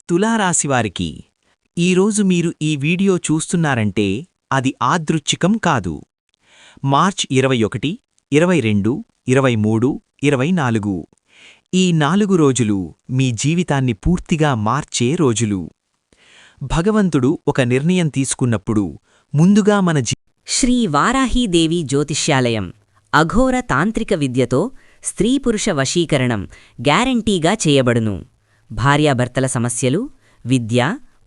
తులారాశివారికి ఈరోజు మీరు ఈ వీడియో చూస్తున్నారంటే అది యాదృచ్ఛికం కాదు. మార్చ్ 21, 22, 23, 24 ఈ 4 రోజులు మీ జీవితాన్ని పూర్తిగా మార్చే రోజులు. భగవంతుడు ఒక నిర్ణయం తీసుకున్నప్పుడు ముందుగా మన శ్రీ వారాహీదేవి జ్యోతిష్యాలయం అఘోర తాంత్రిక విద్యతో స్త్రీపురుష వశీకరణం గ్యారంటీగా చేయబడును. భార్యాభర్తల సమస్యలు, విద్య,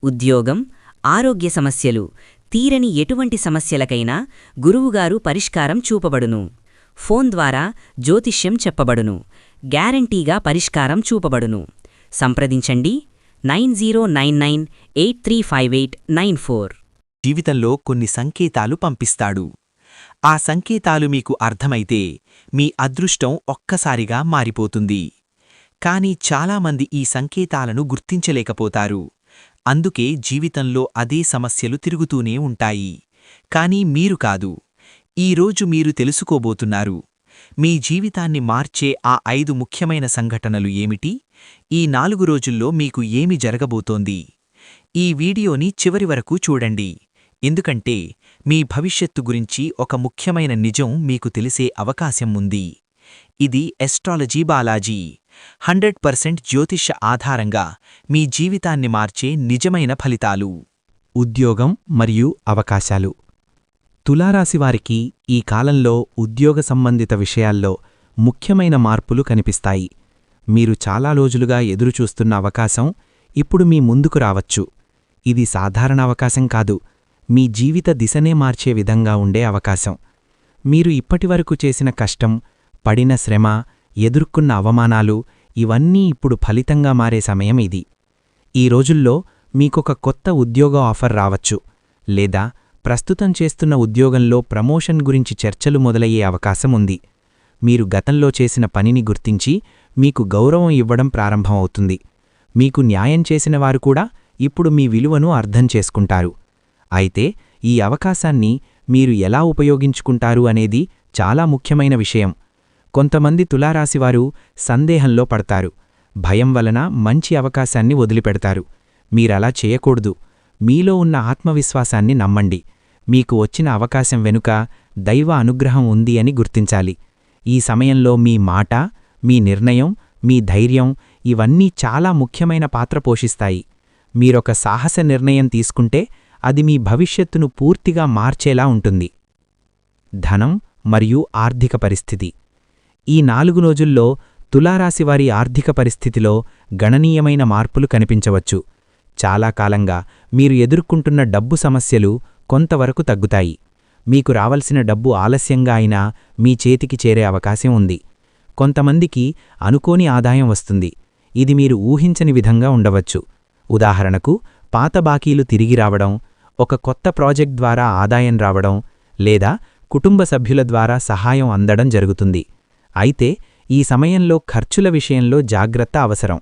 ఉద్యోగం, ఆరోగ్య సమస్యలు, తీరని ఎటువంటి సమస్యలకైనా గురువుగారు పరిష్కారం చూపబడును. ఫోన్ ద్వారా జ్యోతిష్యం చెప్పబడును. గ్యారంటీగా పరిష్కారం చూపబడును. సంప్రదించండి 9099835894. జీవితంలో కొన్ని సంకేతాలు పంపిస్తాడు. ఆ సంకేతాలు మీకు అర్థమైతే మీ అదృష్టం ఒక్కసారిగా మారిపోతుంది. కానీ చాలామంది ఈ సంకేతాలను గుర్తించలేకపోతారు. అందుకే జీవితంలో అదే సమస్యలు తిరుగుతూనే ఉంటాయి. కానీ మీరు కాదు. ఈరోజు మీరు తెలుసుకోబోతున్నారు. మీ జీవితాన్ని మార్చే ఆ 5 ముఖ్యమైన సంఘటనలు ఏమిటి? ఈ 4 రోజుల్లో మీకు ఏమి జరగబోతోంది? ఈ వీడియోని చివరి వరకు చూడండి. ఎందుకంటే మీ భవిష్యత్తు గురించి ఒక ముఖ్యమైన నిజం మీకు తెలిసే అవకాశం ఉంది. ఇది ఎస్ట్రాలజీ బాలాజీ 100% జ్యోతిష ఆధారంగా మీ జీవితాన్ని మార్చే నిజమైన ఫలితాలు. ఉద్యోగం మరియు అవకాశాలు. తులారాశివారికి ఈ కాలంలో ఉద్యోగ సంబంధిత విషయాల్లో ముఖ్యమైన మార్పులు కనిపిస్తాయి. మీరు చాలా రోజులుగా ఎదురుచూస్తున్న అవకాశం ఇప్పుడు మీ ముందుకు రావచ్చు. ఇది సాధారణ అవకాశం కాదు, మీ జీవిత దిశనే మార్చే విధంగా ఉండే అవకాశం. మీరు ఇప్పటివరకు చేసిన కష్టం, పడిన శ్రమ, ఎదుర్కొన్న అవమానాలు ఇవన్నీ ఇప్పుడు ఫలితంగా మారే సమయం ఇది. ఈ రోజుల్లో మీకొక కొత్త ఉద్యోగ ఆఫర్ రావచ్చు, లేదా ప్రస్తుతం చేస్తున్న ఉద్యోగంలో ప్రమోషన్ గురించి చర్చలు మొదలయ్యే అవకాశం ఉంది. మీరు గతంలో చేసిన పనిని గుర్తించి మీకు గౌరవం ఇవ్వడం ప్రారంభమవుతుంది. మీకు న్యాయం చేసినవారు కూడా ఇప్పుడు మీ విలువను అర్థం చేసుకుంటారు. అయితే ఈ అవకాశాన్ని మీరు ఎలా ఉపయోగించుకుంటారు అనేది చాలా ముఖ్యమైన విషయం. కొంతమంది తులారాశివారు సందేహంలో పడతారు. భయం వలన మంచి అవకాశాన్ని వదిలిపెడతారు. మీరలా చేయకూడదు. మీలో ఉన్న ఆత్మవిశ్వాసాన్ని నమ్మండి. మీకు వచ్చిన అవకాశం వెనుక దైవ అనుగ్రహం ఉంది అని గుర్తించాలి. ఈ సమయంలో మీ మాట, మీ నిర్ణయం, మీ ధైర్యం ఇవన్నీ చాలా ముఖ్యమైన పాత్ర పోషిస్తాయి. మీరొక సాహస నిర్ణయం తీసుకుంటే అది మీ భవిష్యత్తును పూర్తిగా మార్చేలా ఉంటుంది. ధనం మరియు ఆర్థిక పరిస్థితి. ఈ 4 రోజుల్లో తులారాశివారి ఆర్థిక పరిస్థితిలో గణనీయమైన మార్పులు కనిపించవచ్చు. చాలా కాలంగా మీరు ఎదుర్కొంటున్న డబ్బు సమస్యలు కొంతవరకు తగ్గుతాయి. మీకు రావలసిన డబ్బు ఆలస్యంగా అయినా మీ చేతికి చేరే అవకాశం ఉంది. కొంతమందికి అనుకోని ఆదాయం వస్తుంది. ఇది మీరు ఊహించని విధంగా ఉండవచ్చు. ఉదాహరణకు, పాత బాకీలు తిరిగి రావడం, ఒక కొత్త ప్రాజెక్ట్ ద్వారా ఆదాయం రావడం, లేదా కుటుంబ సభ్యుల ద్వారా సహాయం అందడం జరుగుతుంది. అయితే ఈ సమయంలో ఖర్చుల విషయంలో జాగ్రత్త అవసరం.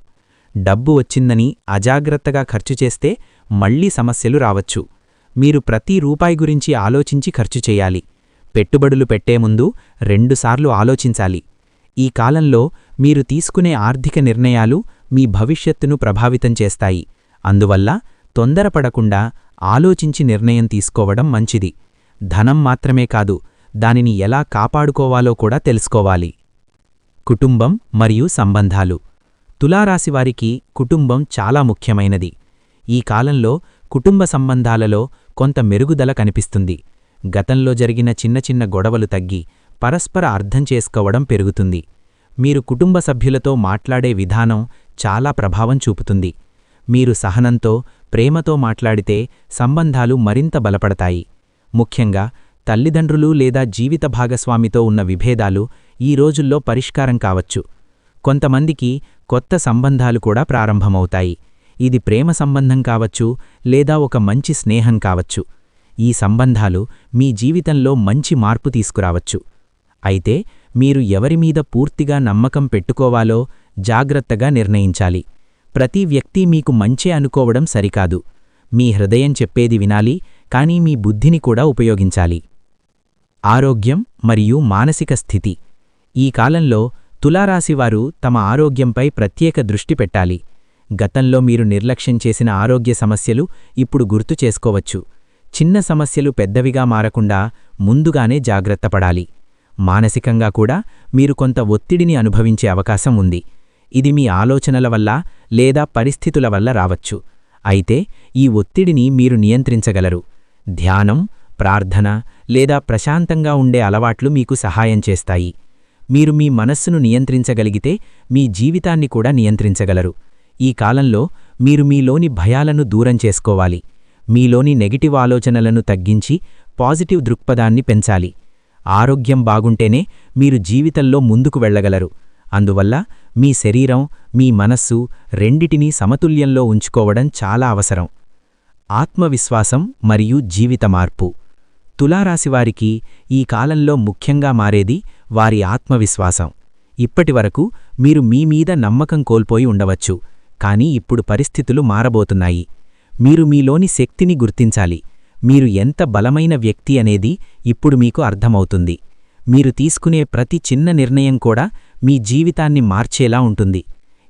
డబ్బు వచ్చిందని అజాగ్రత్తగా ఖర్చు చేస్తే మళ్లీ సమస్యలు రావచ్చు. మీరు ప్రతి రూపాయి గురించి ఆలోచించి ఖర్చు చేయాలి. పెట్టుబడులు పెట్టే ముందు 2 సార్లు ఆలోచించాలి. ఈ కాలంలో మీరు తీసుకునే ఆర్థిక నిర్ణయాలు మీ భవిష్యత్తును ప్రభావితం చేస్తాయి. అందువల్ల తొందరపడకుండా ఆలోచించి నిర్ణయం తీసుకోవడం మంచిది. ధనం మాత్రమే కాదు, దానిని ఎలా కాపాడుకోవాలో కూడా తెలుసుకోవాలి. కుటుంబం మరియు సంబంధాలు. తులారాశివారికి కుటుంబం చాలా ముఖ్యమైనది. ఈ కాలంలో కుటుంబ సంబంధాలలో కొంత మెరుగుదల కనిపిస్తుంది. గతంలో జరిగిన చిన్న చిన్న గొడవలు తగ్గి పరస్పర అర్థం చేసుకోవడం పెరుగుతుంది. మీరు కుటుంబ సభ్యులతో మాట్లాడే విధానం చాలా ప్రభావం చూపుతుంది. మీరు సహనంతో, ప్రేమతో మాట్లాడితే సంబంధాలు మరింత బలపడతాయి. ముఖ్యంగా తల్లిదండ్రులు లేదా జీవిత భాగస్వామితో ఉన్న విభేదాలు ఈ రోజుల్లో పరిష్కారం కావచ్చు. కొంతమందికి కొత్త సంబంధాలు కూడా ప్రారంభమవుతాయి. ఇది ప్రేమ సంబంధం కావచ్చు, లేదా ఒక మంచి స్నేహం కావచ్చు. ఈ సంబంధాలు మీ జీవితంలో మంచి మార్పు తీసుకురావచ్చు. అయితే మీరు ఎవరిమీద పూర్తిగా నమ్మకం పెట్టుకోవాలో జాగ్రత్తగా నిర్ణయించాలి. ప్రతి వ్యక్తి మీకు మంచే అనుకోవడం సరికాదు. మీ హృదయం చెప్పేది వినాలి, కానీ మీ బుద్ధిని కూడా ఉపయోగించాలి. ఆరోగ్యం మరియు మానసిక స్థితి. ఈ కాలంలో తులారాశివారు తమ ఆరోగ్యంపై ప్రత్యేక దృష్టి పెట్టాలి. గతంలో మీరు నిర్లక్ష్యం చేసిన ఆరోగ్య సమస్యలు ఇప్పుడు గుర్తు చేసుకోవచ్చు. చిన్న సమస్యలు పెద్దవిగా మారకుండా ముందుగానే జాగ్రత్తపడాలి. మానసికంగా కూడా మీరు కొంత ఒత్తిడిని అనుభవించే అవకాశం ఉంది. ఇది మీ ఆలోచనల వల్ల లేదా పరిస్థితుల వల్ల రావచ్చు. అయితే ఈ ఒత్తిడిని మీరు నియంత్రించగలరు. ధ్యానం, ప్రార్థన లేదా ప్రశాంతంగా ఉండే అలవాట్లు మీకు సహాయం చేస్తాయి. మీరు మీ మనస్సును నియంత్రించగలిగితే మీ జీవితాన్ని కూడా నియంత్రించగలరు. ఈ కాలంలో మీరు మీలోని భయాలను దూరం చేసుకోవాలి. మీలోని నెగటివ్ ఆలోచనలను తగ్గించి పాజిటివ్ దృక్పథాన్ని పెంచాలి. ఆరోగ్యం బాగుంటేనే మీరు జీవితంలో ముందుకు వెళ్ళగలరు. అందువల్ల మీ శరీరం, మీ మనస్సు రెండిటినీ సమతుల్యంలో ఉంచుకోవడం చాలా అవసరం. ఆత్మవిశ్వాసం మరియు జీవిత మార్పు. తులారాశివారికి ఈ కాలంలో ముఖ్యంగా మారేది వారి ఆత్మవిశ్వాసం. ఇప్పటివరకు మీరు మీ మీద నమ్మకం కోల్పోయి ఉండవచ్చు, కానీ ఇప్పుడు పరిస్థితులు మారబోతున్నాయి. మీరు మీలోని శక్తిని గుర్తించాలి. మీరు ఎంత బలమైన వ్యక్తి అనేది ఇప్పుడు మీకు అర్థమవుతుంది. మీరు తీసుకునే ప్రతి చిన్న నిర్ణయం కూడా మీ జీవితాన్ని మార్చేలా ఉంటుంది.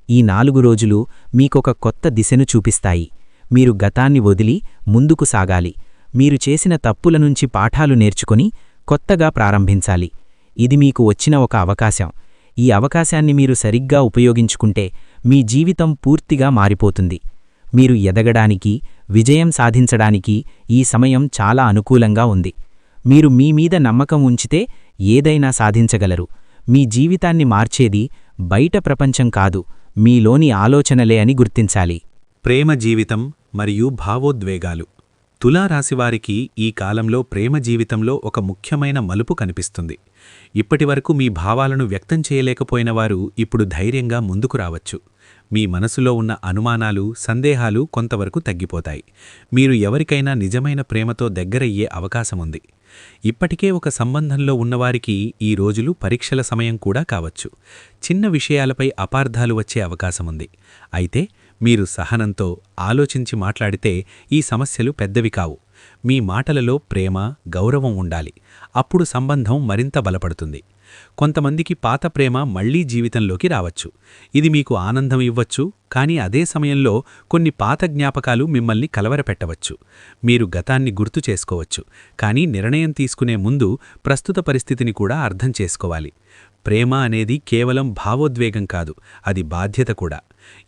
ఈ 4 రోజులు మీకొక కొత్త దిశను చూపిస్తాయి. మీరు గతాన్ని వదిలి ముందుకు సాగాలి. మీరు చేసిన తప్పుల నుంచి పాఠాలు నేర్చుకుని కొత్తగా ప్రారంభించాలి. ఇది మీకు వచ్చిన ఒక అవకాశం. ఈ అవకాశాన్ని మీరు సరిగ్గా ఉపయోగించుకుంటే మీ జీవితం పూర్తిగా మారిపోతుంది. మీరు ఎదగడానికి, విజయం సాధించడానికి ఈ సమయం చాలా అనుకూలంగా ఉంది. మీరు మీ మీద నమ్మకం ఉంచితే ఏదైనా సాధించగలరు. మీ జీవితాన్ని మార్చేది బయట ప్రపంచం కాదు, మీలోని ఆలోచనలే అని గుర్తించాలి. ప్రేమ జీవితం మరియు భావోద్వేగాలు. తులారాశివారికి ఈ కాలంలో ప్రేమ జీవితంలో ఒక ముఖ్యమైన మలుపు కనిపిస్తుంది. ఇప్పటివరకు మీ భావాలను వ్యక్తం చేయలేకపోయినవారు ఇప్పుడు ధైర్యంగా ముందుకు రావచ్చు. మీ మనసులో ఉన్న అనుమానాలు, సందేహాలు కొంతవరకు తగ్గిపోతాయి. మీరు ఎవరికైనా నిజమైన ప్రేమతో దగ్గరయ్యే అవకాశముంది. ఇప్పటికే ఒక సంబంధంలో ఉన్నవారికి ఈ రోజులు పరీక్షల సమయం కూడా కావచ్చు. చిన్న విషయాలపై అపార్థాలు వచ్చే అవకాశముంది. అయితే మీరు సహనంతో ఆలోచించి మాట్లాడితే ఈ సమస్యలు పెద్దవి కావు. మీ మాటలలో ప్రేమ, గౌరవం ఉండాలి. అప్పుడు సంబంధం మరింత బలపడుతుంది. కొంతమందికి పాత ప్రేమ మళ్లీ జీవితంలోకి రావచ్చు. ఇది మీకు ఆనందం ఇవ్వచ్చు, కానీ అదే సమయంలో కొన్ని పాత జ్ఞాపకాలు మిమ్మల్ని కలవరపెట్టవచ్చు. మీరు గతాన్ని గుర్తు చేసుకోవచ్చు, కానీ నిర్ణయం తీసుకునే ముందు ప్రస్తుత పరిస్థితిని కూడా అర్థం చేసుకోవాలి. ప్రేమ అనేది కేవలం భావోద్వేగం కాదు, అది బాధ్యత కూడా.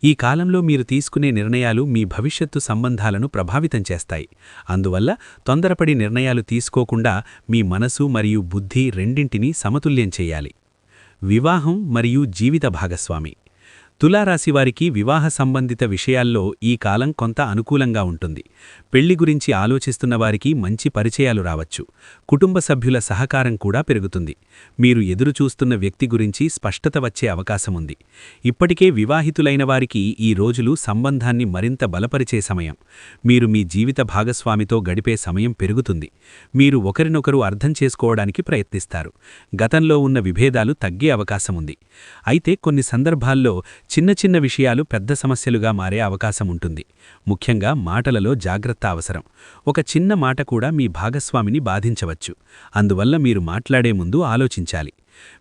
ఈ కాలంలో మీరు తీసుకునే నిర్ణయాలు మీ భవిష్యత్తు సంబంధాలను ప్రభావితం చేస్తాయి. అందువల్ల తొందరపడి నిర్ణయాలు తీసుకోకుండా మీ మనసు మరియు బుద్ధి రెండింటినీ సమతుల్యం చేయాలి. వివాహం మరియు జీవిత భాగస్వామి. తులారాశివారికి వివాహ సంబంధిత విషయాల్లో ఈ కాలం కొంత అనుకూలంగా ఉంటుంది. పెళ్లి గురించి ఆలోచిస్తున్న వారికి మంచి పరిచయాలు రావచ్చు. కుటుంబ సభ్యుల సహకారం కూడా పెరుగుతుంది. మీరు ఎదురుచూస్తున్న వ్యక్తి గురించి స్పష్టత వచ్చే అవకాశముంది. ఇప్పటికే వివాహితులైన వారికి ఈ రోజులు సంబంధాన్ని మరింత బలపరిచే సమయం. మీరు మీ జీవిత భాగస్వామితో గడిపే సమయం పెరుగుతుంది. మీరు ఒకరినొకరు అర్థం చేసుకోవడానికి ప్రయత్నిస్తారు. గతంలో ఉన్న విభేదాలు తగ్గే అవకాశముంది. అయితే కొన్ని సందర్భాల్లో చిన్న చిన్న విషయాలు పెద్ద సమస్యలుగా మారే అవకాశముంటుంది. ముఖ్యంగా మాటలలో జాగ్రత్త అవసరం. ఒక చిన్న మాట కూడా మీ భాగస్వామిని బాధించవచ్చు. అందువల్ల మీరు మాట్లాడే ముందు ఆలోచించాలి.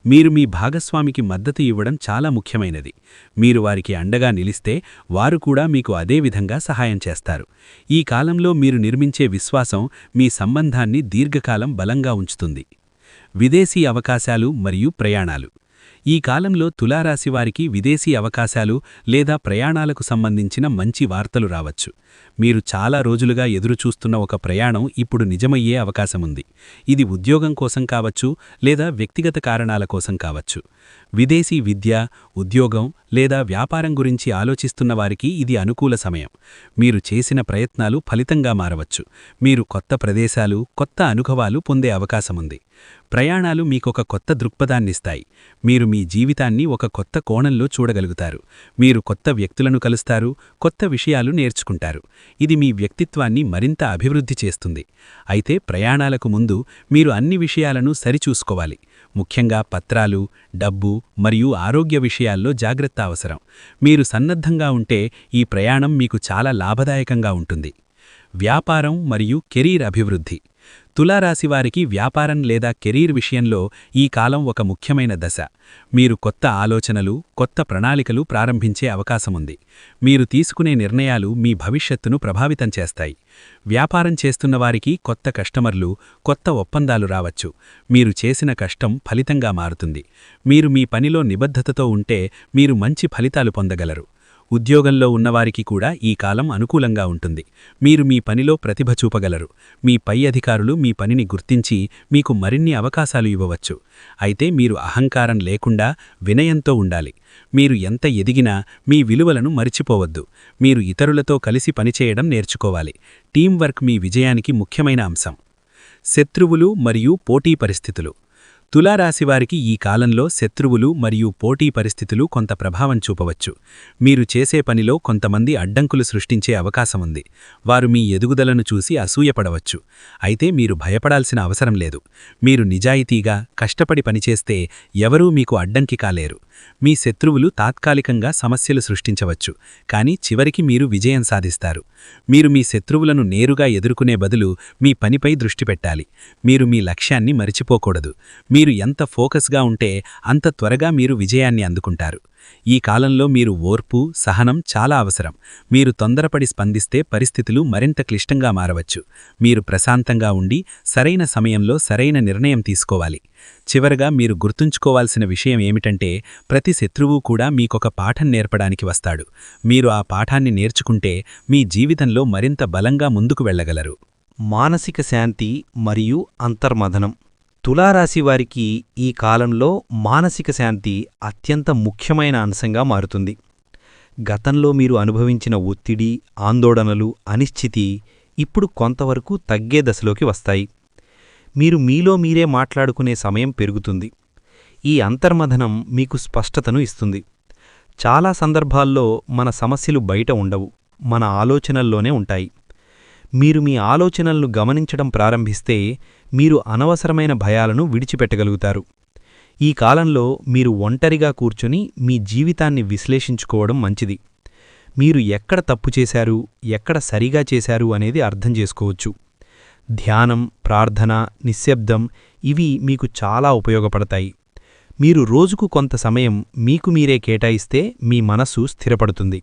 మీరు మీ భాగస్వామికి మద్దతు ఇవ్వడం చాలా ముఖ్యమైనది. మీరు వారికి అండగా నిలిస్తే వారు కూడా మీకు అదే విధంగా సహాయం చేస్తారు. ఈ కాలంలో మీరు నిర్మించే విశ్వాసం మీ సంబంధాన్ని దీర్ఘకాలం బలంగా ఉంచుతుంది. విదేశీ అవకాశాలు మరియు ప్రయాణాలు. ఈ కాలంలో తులారాశివారికి విదేశీ అవకాశాలు లేదా ప్రయాణాలకు సంబంధించిన మంచి వార్తలు రావచ్చు. మీరు చాలా రోజులుగా ఎదురుచూస్తున్న ఒక ప్రయాణం ఇప్పుడు నిజమయ్యే అవకాశముంది. ఇది ఉద్యోగం కోసం కావచ్చు లేదా వ్యక్తిగత కారణాల కోసం కావచ్చు. విదేశీ విద్య, ఉద్యోగం లేదా వ్యాపారం గురించి ఆలోచిస్తున్న వారికి ఇది అనుకూల సమయం. మీరు చేసిన ప్రయత్నాలు ఫలితంగా మారవచ్చు. మీరు కొత్త ప్రదేశాలు, కొత్త అనుభవాలు పొందే అవకాశముంది. ప్రయాణాలు మీకొక కొత్త దృక్పథాన్నిస్తాయి. మీరు మీ జీవితాన్ని ఒక కొత్త కోణంలో చూడగలుగుతారు. మీరు కొత్త వ్యక్తులను కలుస్తారు, కొత్త విషయాలు నేర్చుకుంటారు. ఇది మీ వ్యక్తిత్వాన్ని మరింత అభివృద్ధి చేస్తుంది. అయితే ప్రయాణాలకు ముందు మీరు అన్ని విషయాలను సరిచూసుకోవాలి. ముఖ్యంగా పత్రాలు, డబ్బు మరియు ఆరోగ్య విషయాల్లో జాగ్రత్త అవసరం. మీరు సన్నద్ధంగా ఉంటే ఈ ప్రయాణం మీకు చాలా లాభదాయకంగా ఉంటుంది. వ్యాపారం మరియు కెరీర్ అభివృద్ధి. తులారాశివారికి వ్యాపారం లేదా కెరీర్ విషయంలో ఈ కాలం ఒక ముఖ్యమైన దశ. మీరు కొత్త ఆలోచనలు, కొత్త ప్రణాళికలు ప్రారంభించే అవకాశముంది. మీరు తీసుకునే నిర్ణయాలు మీ భవిష్యత్తును ప్రభావితం చేస్తాయి. వ్యాపారం చేస్తున్నవారికి కొత్త కస్టమర్లు, కొత్త ఒప్పందాలు రావచ్చు. మీరు చేసిన కష్టం ఫలితంగా మారుతుంది. మీరు మీ పనిలో నిబద్ధతతో ఉంటే మీరు మంచి ఫలితాలు పొందగలరు. ఉద్యోగంలో ఉన్నవారికి కూడా ఈ కాలం అనుకూలంగా ఉంటుంది. మీరు మీ పనిలో ప్రతిభ చూపగలరు. మీ పై అధికారులు మీ పనిని గుర్తించి మీకు మరిన్ని అవకాశాలు ఇవ్వవచ్చు. అయితే మీరు అహంకారం లేకుండా వినయంతో ఉండాలి. మీరు ఎంత ఎదిగినా మీ విలువలను మరిచిపోవద్దు. మీరు ఇతరులతో కలిసి పనిచేయడం నేర్చుకోవాలి. టీం వర్క్ మీ విజయానికి ముఖ్యమైన అంశం. శత్రువులు మరియు పోటీ పరిస్థితులు. తులారాశివారికి ఈ కాలంలో శత్రువులు మరియు పోటీ పరిస్థితులు కొంత ప్రభావం చూపవచ్చు. మీరు చేసే పనిలో కొంతమంది అడ్డంకులు సృష్టించే అవకాశముంది. వారు మీ ఎదుగుదలను చూసి అసూయపడవచ్చు. అయితే మీరు భయపడాల్సిన అవసరం లేదు. మీరు నిజాయితీగా, కష్టపడి పనిచేస్తే ఎవరూ మీకు అడ్డంకి కాలేరు. మీ శత్రువులు తాత్కాలికంగా సమస్యలు సృష్టించవచ్చు, కానీ చివరికి మీరు విజయం సాధిస్తారు. మీరు మీ శత్రువులను నేరుగా ఎదుర్కొనే బదులు మీ పనిపై దృష్టి పెట్టాలి. మీరు మీ లక్ష్యాన్ని మరిచిపోకూడదు. మీరు ఎంత ఫోకస్గా ఉంటే అంత త్వరగా మీరు విజయాన్ని అందుకుంటారు. ఈ కాలంలో మీరు ఓర్పు, సహనం చాలా అవసరం. మీరు తొందరపడి స్పందిస్తే పరిస్థితులు మరింత క్లిష్టంగా మారవచ్చు. మీరు ప్రశాంతంగా ఉండి సరైన సమయంలో సరైన నిర్ణయం తీసుకోవాలి. చివరగా మీరు గుర్తుంచుకోవాల్సిన విషయం ఏమిటంటే, ప్రతి శత్రువు కూడా మీకొక పాఠం నేర్పడానికి వస్తాడు. మీరు ఆ పాఠాన్ని నేర్చుకుంటే మీ జీవితంలో మరింత బలంగా ముందుకు వెళ్ళగలరు. మానసిక శాంతి మరియు అంతర్మథనం. తులారాశివారికి ఈ కాలంలో మానసిక శాంతి అత్యంత ముఖ్యమైన అంశంగా మారుతుంది. గతంలో మీరు అనుభవించిన ఒత్తిడి, ఆందోళనలు, అనిశ్చితి ఇప్పుడు కొంతవరకు తగ్గే దశలోకి వస్తాయి. మీరు మీలో మీరే మాట్లాడుకునే సమయం పెరుగుతుంది. ఈ అంతర్మథనం మీకు స్పష్టతను ఇస్తుంది. చాలా సందర్భాల్లో మన సమస్యలు బయట ఉండవు, మన ఆలోచనల్లోనే ఉంటాయి. మీరు మీ ఆలోచనలను గమనించడం ప్రారంభిస్తే మీరు అనవసరమైన భయాలను విడిచిపెట్టగలుగుతారు. ఈ కాలంలో మీరు ఒంటరిగా కూర్చొని మీ జీవితాన్ని విశ్లేషించుకోవడం మంచిది. మీరు ఎక్కడ తప్పు చేశారు, ఎక్కడ సరిగా చేశారు అనేది అర్థం చేసుకోవచ్చు. ధ్యానం, ప్రార్థన, నిశ్శబ్దం ఇవి మీకు చాలా ఉపయోగపడతాయి. మీరు రోజుకు కొంత సమయం మీకు మీరే కేటాయిస్తే మీ మనస్సు స్థిరపడుతుంది.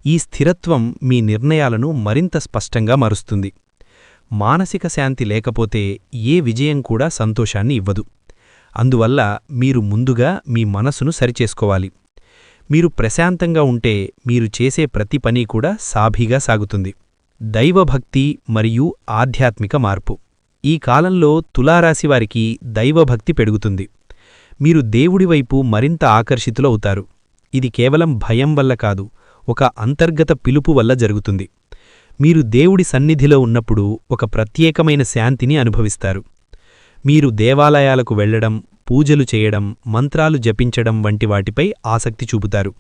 ఈ స్థిరత్వం మీ నిర్ణయాలను మరింత స్పష్టంగా మారుస్తుంది. మానసిక శాంతి లేకపోతే ఏ విజయం కూడా సంతోషాన్ని ఇవ్వదు. అందువల్ల మీరు ముందుగా మీ మనసును సరిచేసుకోవాలి. మీరు ప్రశాంతంగా ఉంటే మీరు చేసే ప్రతి పని కూడా సాఫీగా సాగుతుంది. దైవభక్తి మరియు ఆధ్యాత్మిక మార్పు. ఈ కాలంలో తులారాశివారికి దైవభక్తి పెరుగుతుంది. మీరు దేవుడివైపు మరింత ఆకర్షితులవుతారు. ఇది కేవలం భయం వల్ల కాదు, ఒక అంతర్గత పిలుపు వల్ల జరుగుతుంది. మీరు దేవుడి సన్నిధిలో ఉన్నప్పుడు ఒక ప్రత్యేకమైన శాంతిని అనుభవిస్తారు. మీరు దేవాలయాలకు వెళ్లడం, పూజలు చేయడం, మంత్రాలు జపించడం వంటి వాటిపై ఆసక్తి చూపుతారు.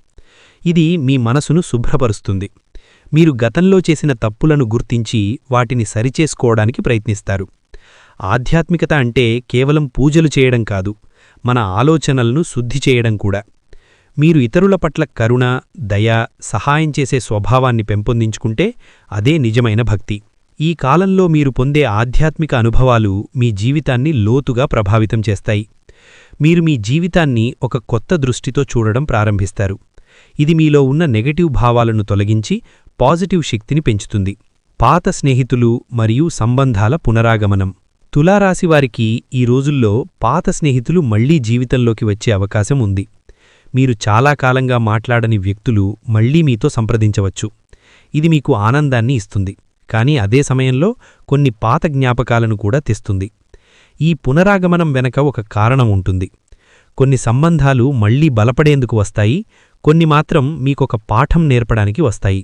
ఇది మీ మనసును శుభ్రపరుస్తుంది. మీరు గతంలో చేసిన తప్పులను గుర్తించి వాటిని సరిచేసుకోవడానికి ప్రయత్నిస్తారు. ఆధ్యాత్మికత అంటే కేవలం పూజలు చేయడం కాదు, మన ఆలోచనలను శుద్ధి చేయడం కూడా. మీరు ఇతరుల పట్ల కరుణ, దయ, సహాయం చేసే స్వభావాన్ని పెంపొందించుకుంటే అదే నిజమైన భక్తి. ఈ కాలంలో మీరు పొందే ఆధ్యాత్మిక అనుభవాలు మీ జీవితాన్ని లోతుగా ప్రభావితం చేస్తాయి. మీరు మీ జీవితాన్ని ఒక కొత్త దృష్టితో చూడడం ప్రారంభిస్తారు. ఇది మీలో ఉన్న నెగటివ్ భావాలను తొలగించి పాజిటివ్ శక్తిని పెంచుతుంది. పాత స్నేహితులు మరియు సంబంధాల పునరాగమనం. తులారాశివారికి ఈ రోజుల్లో పాత స్నేహితులు మళ్లీ జీవితంలోకి వచ్చే అవకాశం ఉంది. మీరు చాలా కాలంగా మాట్లాడని వ్యక్తులు మళ్లీ మీతో సంప్రదించవచ్చు. ఇది మీకు ఆనందాన్ని ఇస్తుంది, కానీ అదే సమయంలో కొన్ని పాత జ్ఞాపకాలను కూడా తెస్తుంది. ఈ పునరాగమనం వెనక ఒక కారణం ఉంటుంది. కొన్ని సంబంధాలు మళ్లీ బలపడేందుకు వస్తాయి, కొన్ని మాత్రం మీకొక పాఠం నేర్పడానికి వస్తాయి.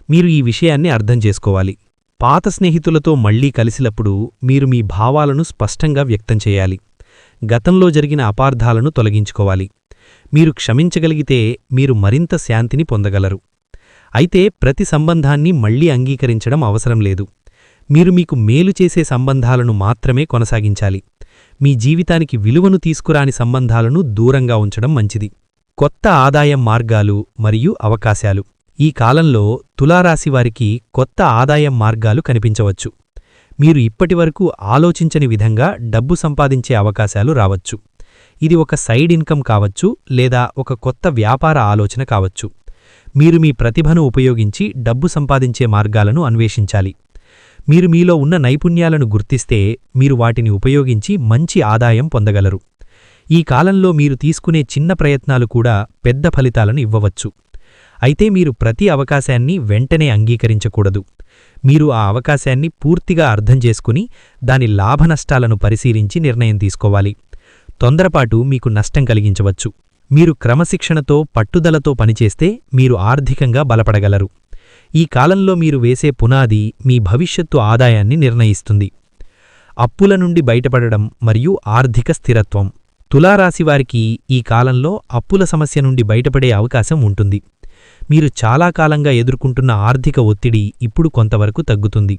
మీరు ఈ విషయాన్ని అర్థం చేసుకోవాలి. పాత స్నేహితులతో మళ్లీ కలిసినప్పుడు మీరు మీ భావాలను స్పష్టంగా వ్యక్తం చేయాలి. గతంలో జరిగిన అపార్థాలను తొలగించుకోవాలి. మీరు క్షమించగలిగితే మీరు మరింత శాంతిని పొందగలరు. అయితే ప్రతి సంబంధాన్ని మళ్లీ అంగీకరించడం అవసరం లేదు. మీరు మీకు మేలు చేసే సంబంధాలను మాత్రమే కొనసాగించాలి. మీ జీవితానికి విలువను తీసుకురాని సంబంధాలను దూరంగా ఉంచడం మంచిది. కొత్త ఆదాయం మార్గాలు మరియు అవకాశాలు. ఈ కాలంలో తులారాశివారికి కొత్త ఆదాయం మార్గాలు కనిపించవచ్చు. మీరు ఇప్పటివరకు ఆలోచించని విధంగా డబ్బు సంపాదించే అవకాశాలు రావచ్చు. ఇది ఒక సైడ్ ఇన్కమ్ కావచ్చు లేదా ఒక కొత్త వ్యాపార ఆలోచన కావచ్చు. మీరు మీ ప్రతిభను ఉపయోగించి డబ్బు సంపాదించే మార్గాలను అన్వేషించాలి. మీరు మీలో ఉన్న నైపుణ్యాలను గుర్తిస్తే మీరు వాటిని ఉపయోగించి మంచి ఆదాయం పొందగలరు. ఈ కాలంలో మీరు తీసుకునే చిన్న ప్రయత్నాలు కూడా పెద్ద ఫలితాలను ఇవ్వవచ్చు. అయితే మీరు ప్రతి అవకాశాన్ని వెంటనే అంగీకరించకూడదు. మీరు ఆ అవకాశాన్ని పూర్తిగా అర్థం చేసుకుని దాని లాభనష్టాలను పరిశీలించి నిర్ణయం తీసుకోవాలి. తొందరపాటు మీకు నష్టం కలిగించవచ్చు. మీరు క్రమశిక్షణతో పట్టుదలతో పనిచేస్తే మీరు ఆర్థికంగా బలపడగలరు. ఈ కాలంలో మీరు వేసే పునాది మీ భవిష్యత్తు ఆదాయాన్ని నిర్ణయిస్తుంది. అప్పుల నుండి బయటపడడం మరియు ఆర్థిక స్థిరత్వం. తులారాశివారికి ఈ కాలంలో అప్పుల సమస్య నుండి బయటపడే అవకాశం ఉంటుంది. మీరు చాలా కాలంగా ఎదుర్కొంటున్న ఆర్థిక ఒత్తిడి ఇప్పుడు కొంతవరకు తగ్గుతుంది.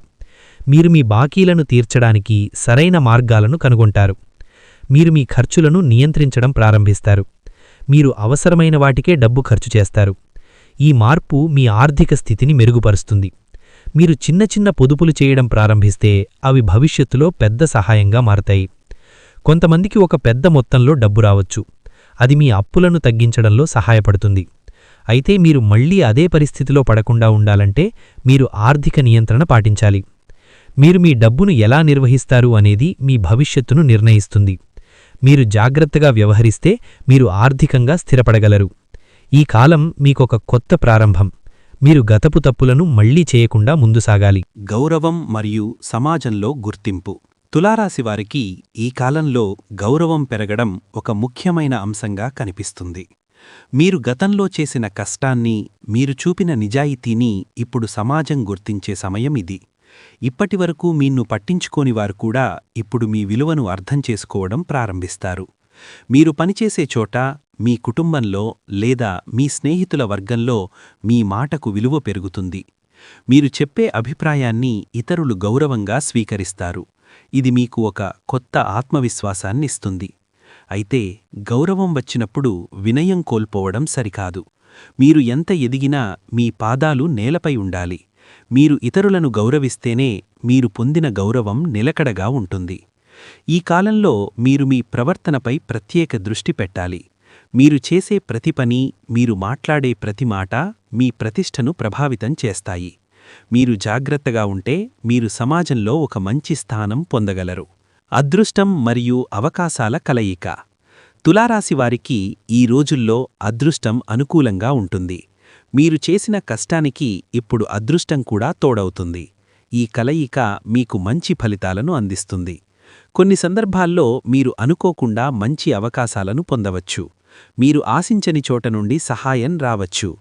మీరు మీ బాకీలను తీర్చడానికి సరైన మార్గాలను కనుగొంటారు. మీరు మీ ఖర్చులను నియంత్రించడం ప్రారంభిస్తారు. మీరు అవసరమైన వాటికే డబ్బు ఖర్చు చేస్తారు. ఈ మార్పు మీ ఆర్థిక స్థితిని మెరుగుపరుస్తుంది. మీరు చిన్న చిన్న పొదుపులు చేయడం ప్రారంభిస్తే అవి భవిష్యత్తులో పెద్ద సహాయంగా మారతాయి. కొంతమందికి ఒక పెద్ద మొత్తంలో డబ్బు రావచ్చు. అది మీ అప్పులను తగ్గించడంలో సహాయపడుతుంది. అయితే మీరు మళ్లీ అదే పరిస్థితిలో పడకుండా ఉండాలంటే మీరు ఆర్థిక నియంత్రణ పాటించాలి. మీరు మీ డబ్బును ఎలా నిర్వహిస్తారు అనేది మీ భవిష్యత్తును నిర్ణయిస్తుంది. మీరు జాగ్రత్తగా వ్యవహరిస్తే మీరు ఆర్థికంగా స్థిరపడగలరు. ఈ కాలం మీకొక కొత్త ప్రారంభం. మీరు గతపు తప్పులను మళ్లీ చేయకుండా ముందు సాగాలి. గౌరవం మరియు సమాజంలో గుర్తింపు. తులారాశివారికి ఈ కాలంలో గౌరవం పెరగడం ఒక ముఖ్యమైన అంశంగా కనిపిస్తుంది. మీరు గతంలో చేసిన కష్టాన్ని, మీరు చూపిన నిజాయితీని ఇప్పుడు సమాజం గుర్తించే సమయం ఇది. ఇప్పటివరకు మీన్ను పట్టించుకోనివారు కూడా ఇప్పుడు మీ విలువను అర్థం చేసుకోవడం ప్రారంభిస్తారు. మీరు పనిచేసే చోట, మీ కుటుంబంలో లేదా మీ స్నేహితుల వర్గంలో మీ మాటకు విలువ పెరుగుతుంది. మీరు చెప్పే అభిప్రాయాన్ని ఇతరులు గౌరవంగా స్వీకరిస్తారు. ఇది మీకు ఒక కొత్త ఆత్మవిశ్వాసాన్నిస్తుంది. అయితే గౌరవం వచ్చినప్పుడు వినయం కోల్పోవడం సరికాదు. మీరు ఎంత ఎదిగినా మీ పాదాలు నేలపై ఉండాలి. మీరు ఇతరులను గౌరవిస్తేనే మీరు పొందిన గౌరవం నిలకడగా ఉంటుంది. ఈ కాలంలో మీరు మీ ప్రవర్తనపై ప్రత్యేక దృష్టి పెట్టాలి. మీరు చేసే ప్రతి పని, మీరు మాట్లాడే ప్రతి మాట మీ ప్రతిష్టను ప్రభావితం చేస్తాయి. మీరు జాగ్రత్తగా ఉంటే మీరు సమాజంలో ఒక మంచి స్థానం పొందగలరు. అదృష్టం మరియు అవకాశాల కలయిక. తులారాశివారికి ఈ రోజుల్లో అదృష్టం అనుకూలంగా ఉంటుంది. మీరు చేసిన కష్టానికి ఇప్పుడు అదృష్టం కూడా తోడవుతుంది. ఈ కలయిక మీకు మంచి ఫలితాలను అందిస్తుంది. కొన్ని సందర్భాల్లో మీరు అనుకోకుండా మంచి అవకాశాలను పొందవచ్చు. మీరు ఆశించని చోట నుండి సహాయం రావచ్చు.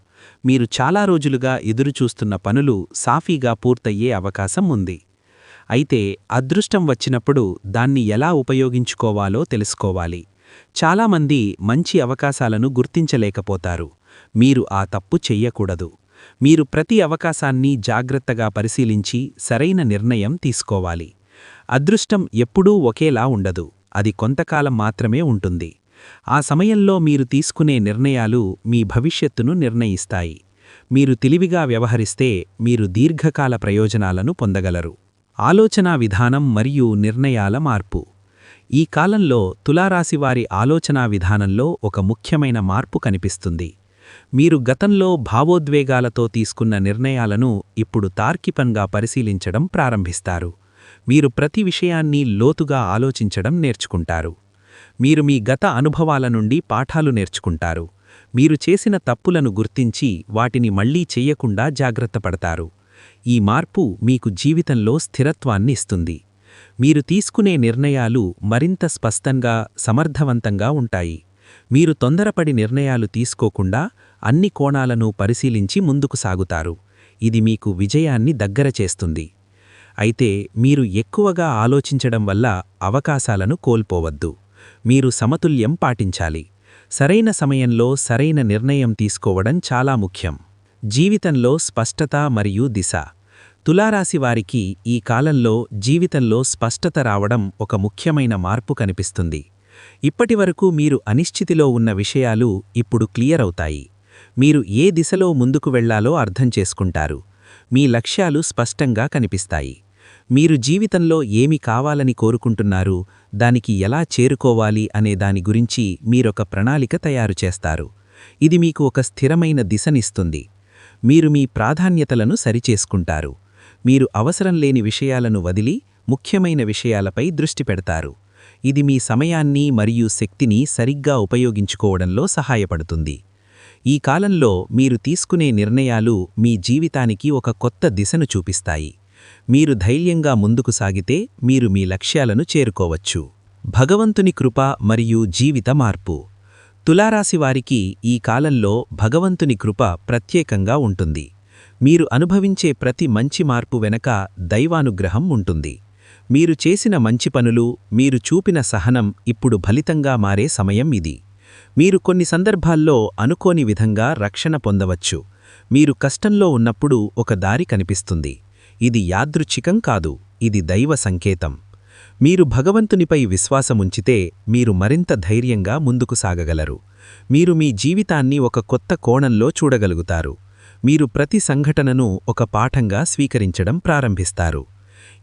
మీరు చాలా రోజులుగా ఎదురుచూస్తున్న పనులు సాఫీగా పూర్తయ్యే అవకాశం ఉంది. అయితే అదృష్టం వచ్చినప్పుడు దాన్ని ఎలా ఉపయోగించుకోవాలో తెలుసుకోవాలి. చాలామంది మంచి అవకాశాలను గుర్తించలేకపోతారు. మీరు ఆ తప్పు చెయ్యకూడదు. మీరు ప్రతి అవకాశాన్ని జాగ్రత్తగా పరిశీలించి సరైన నిర్ణయం తీసుకోవాలి. అదృష్టం ఎప్పుడూ ఒకేలా ఉండదు. అది కొంతకాలం మాత్రమే ఉంటుంది. ఆ సమయంలో మీరు తీసుకునే నిర్ణయాలు మీ భవిష్యత్తును నిర్ణయిస్తాయి. మీరు తెలివిగా వ్యవహరిస్తే మీరు దీర్ఘకాల ప్రయోజనాలను పొందగలరు. ఆలోచనా విధానం మరియు నిర్ణయాల మార్పు. ఈ కాలంలో తులారాశివారి ఆలోచనా విధానంలో ఒక ముఖ్యమైన మార్పు కనిపిస్తుంది. మీరు గతంలో భావోద్వేగాలతో తీసుకున్న నిర్ణయాలను ఇప్పుడు తార్కికంగా పరిశీలించడం ప్రారంభిస్తారు. మీరు ప్రతి విషయాన్ని లోతుగా ఆలోచించడం నేర్చుకుంటారు. మీరు మీ గత అనుభవాల నుండి పాఠాలు నేర్చుకుంటారు. మీరు చేసిన తప్పులను గుర్తించి వాటిని మళ్లీ చెయ్యకుండా జాగ్రత్త పడతారు. ఈ మార్పు మీకు జీవితంలో స్థిరత్వాన్ని ఇస్తుంది. మీరు తీసుకునే నిర్ణయాలు మరింత స్పష్టంగా, సమర్థవంతంగా ఉంటాయి. మీరు తొందరపడి నిర్ణయాలు తీసుకోకుండా అన్ని కోణాలను పరిశీలించి ముందుకు సాగుతారు. ఇది మీకు విజయాన్ని దగ్గర చేస్తుంది. అయితే మీరు ఎక్కువగా ఆలోచించడం వల్ల అవకాశాలను కోల్పోవద్దు. మీరు సమతుల్యం పాటించాలి. సరైన సమయంలో సరైన నిర్ణయం తీసుకోవడం చాలా ముఖ్యం. జీవితంలో స్పష్టత మరియు దిశ. తులారాశివారికి ఈ కాలంలో జీవితంలో స్పష్టత రావడం ఒక ముఖ్యమైన మార్పు కనిపిస్తుంది. ఇప్పటివరకు మీరు అనిశ్చితిలో ఉన్న విషయాలు ఇప్పుడు క్లియర్ అవుతాయి. మీరు ఏ దిశలో ముందుకు వెళ్లాలో అర్థం చేసుకుంటారు. మీ లక్ష్యాలు స్పష్టంగా కనిపిస్తాయి. మీరు జీవితంలో ఏమి కావాలని కోరుకుంటున్నారు, దానికి ఎలా చేరుకోవాలి అనే దాని గురించి మీరొక ప్రణాళిక తయారు చేస్తారు. ఇది మీకు ఒక స్థిరమైన దిశనిస్తుంది. మీరు మీ ప్రాధాన్యతలను సరిచేసుకుంటారు. మీరు అవసరం లేని విషయాలను వదిలి ముఖ్యమైన విషయాలపై దృష్టి పెడతారు. ఇది మీ సమయాన్ని మరియు శక్తిని సరిగ్గా ఉపయోగించుకోవడంలో సహాయపడుతుంది. ఈ కాలంలో మీరు తీసుకునే నిర్ణయాలు మీ జీవితానికి ఒక కొత్త దిశను చూపిస్తాయి. మీరు ధైర్యంగా ముందుకు సాగితే మీరు మీ లక్ష్యాలను చేరుకోవచ్చు. భగవంతుని కృప మరియు జీవిత మార్పు. తులారాశివారికి ఈ కాలంలో భగవంతుని కృప ప్రత్యేకంగా ఉంటుంది. మీరు అనుభవించే ప్రతి మంచి మార్పు వెనక దైవానుగ్రహం ఉంటుంది. మీరు చేసిన మంచి పనులు, మీరు చూపిన సహనం ఇప్పుడు ఫలితంగా మారే సమయం ఇది. మీరు కొన్ని సందర్భాల్లో అనుకోని విధంగా రక్షణ పొందవచ్చు. మీరు కష్టంలో ఉన్నప్పుడు ఒక దారి కనిపిస్తుంది. ఇది యాదృచ్ఛికం కాదు, ఇది దైవ సంకేతం. మీరు భగవంతునిపై విశ్వాసముంచితే మీరు మరింత ధైర్యంగా ముందుకు సాగగలరు. మీరు మీ జీవితాన్ని ఒక కొత్త కోణంలో చూడగలుగుతారు. మీరు ప్రతి సంఘటనను ఒక పాఠంగా స్వీకరించడం ప్రారంభిస్తారు.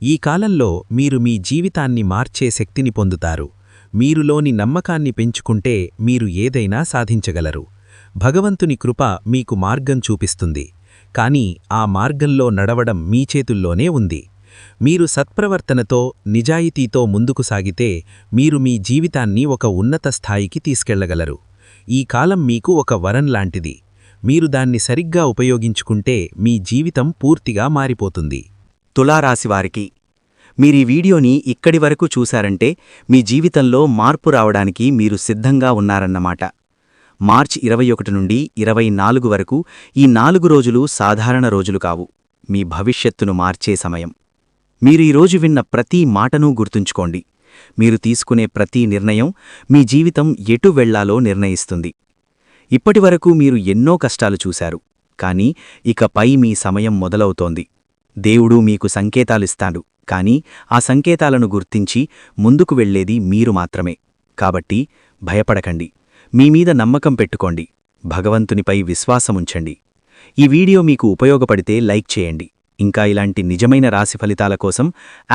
ఈ కాలంలో మీరు మీ జీవితాన్ని మార్చే శక్తిని పొందుతారు. మీరులోని నమ్మకాన్ని పెంచుకుంటే మీరు ఏదైనా సాధించగలరు. భగవంతుని కృప మీకు మార్గం చూపిస్తుంది. కానీ ఆ మార్గంలో నడవడం మీ చేతుల్లోనే ఉంది. మీరు సత్ప్రవర్తనతో, నిజాయితీతో ముందుకు సాగితే మీరు మీ జీవితాన్ని ఒక ఉన్నత స్థాయికి తీసుకెళ్లగలరు. ఈ కాలం మీకు ఒక వరం లాంటిది. మీరు దాన్ని సరిగ్గా ఉపయోగించుకుంటే మీ జీవితం పూర్తిగా మారిపోతుంది. తులారాశివారికి మీరీ వీడియోని ఇక్కడి వరకు చూశారంటే మీ జీవితంలో మార్పు రావడానికి మీరు సిద్ధంగా ఉన్నారన్నమాట. మార్చి 21 నుండి 24 వరకు ఈ 4 రోజులు సాధారణ రోజులు కావు. మీ భవిష్యత్తును మార్చే సమయం. మీరు ఈరోజు విన్న ప్రతి మాటనూ గుర్తుంచుకోండి. మీరు తీసుకునే ప్రతి నిర్ణయం మీ జీవితం ఎటు వెళ్లాలో నిర్ణయిస్తుంది. ఇప్పటివరకు మీరు ఎన్నో కష్టాలు చూశారు. కానీ ఇకపై మీ సమయం మొదలవుతోంది. దేవుడు మీకు సంకేతాలిస్తాడు. కానీ ఆ సంకేతాలను గుర్తించి ముందుకు వెళ్లేది మీరు మాత్రమే. కాబట్టి భయపడకండి. మీమీద నమ్మకం పెట్టుకోండి. భగవంతునిపై విశ్వాసముంచండి. ఈ వీడియో మీకు ఉపయోగపడితే లైక్ చేయండి. ఇంకా ఇలాంటి నిజమైన రాశి ఫలితాల కోసం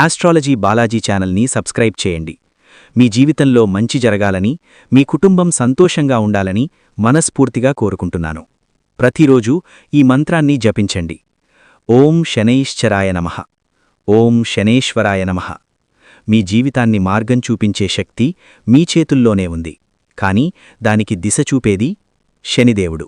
ఆస్ట్రాలజీ బాలాజీ ఛానల్ని సబ్స్క్రైబ్ చేయండి. మీ జీవితంలో మంచి జరగాలని, మీ కుటుంబం సంతోషంగా ఉండాలని మనస్ఫూర్తిగా కోరుకుంటున్నాను. ప్రతిరోజూ ఈ మంత్రాన్ని జపించండి. ఓం శనైశ్చరాయ నమః. ఓం శనేశ్వరాయ నమః. మీ జీవితాన్ని మార్గం చూపించే శక్తి మీ చేతుల్లోనే ఉంది. కానీ దానికి దిశ చూపేది శనిదేవుడు.